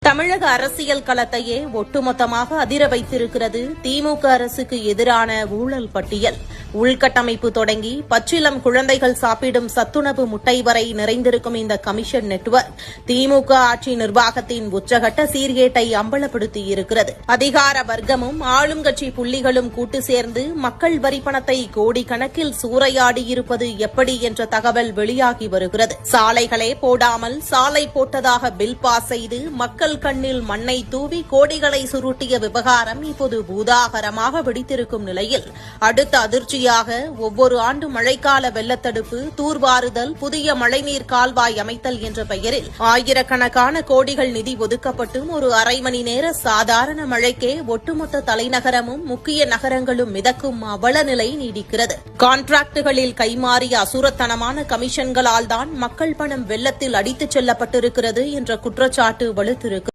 தமிழக அரசியல் களத்தையே ஒட்டுமொத்தமாக அதிர வைத்திருக்கிறது திமுக அரசுக்கு எதிரான ஊழல் பட்டியல். உள்கட்டமைப்பு தொடங்கி பச்சிளம் குழந்தைகள் சாப்பிடும் சத்துணவு முட்டை வரை நிறைந்திருக்கும் இந்த கமிஷன் நெட்வொர்க் திமுக ஆட்சி நிர்வாகத்தின் உச்சகட்ட சீர்கேட்டை அம்பலப்படுத்தியிருக்கிறது. அதிகார வர்க்கமும் ஆளுங்கட்சி புள்ளிகளும் கூட்டு சேர்ந்து மக்கள் வரிப்பணத்தை கோடிக்கணக்கில் சூறையாடியிருப்பது எப்படி என்ற தகவல் வெளியாகி வருகிறது. சாலைகளே போடாமல் சாலை போட்டதாக பில் பாஸ் செய்து மக்கள் கண்ணில் மண்ணை தூவி கோடிகளை சுருட்டிய விவகாரம் இப்போது பூதாகரமாக வெடித்திருக்கும் நிலையில் அடுத்த அதிர்ச்சியாக ஒவ்வொரு ஆண்டு மழைக்கால வெள்ளத்தடுப்பு, தூர்வாறுதல், புதிய மழைநீர் கால்வாய் அமைத்தல் என்ற பெயரில் ஆயிரக்கணக்கான கோடிகள் நிதி ஒதுக்கப்பட்டும் ஒரு அரை மணி நேர சாதாரண மழைக்கே ஒட்டுமொத்த தலைநகரமும் முக்கிய நகரங்களும் மிதக்கும் அவல நிலை நீடிக்கிறது. கான்ட்ராக்டுகளில் கைமாறிய அசுரத்தனமான கமிஷன்களால் தான் மக்கள் பணம் வெள்ளத்தில் அடித்துச் செல்லப்பட்டிருக்கிறது என்ற குற்றச்சாட்டு வலுத்திருக்கிறது.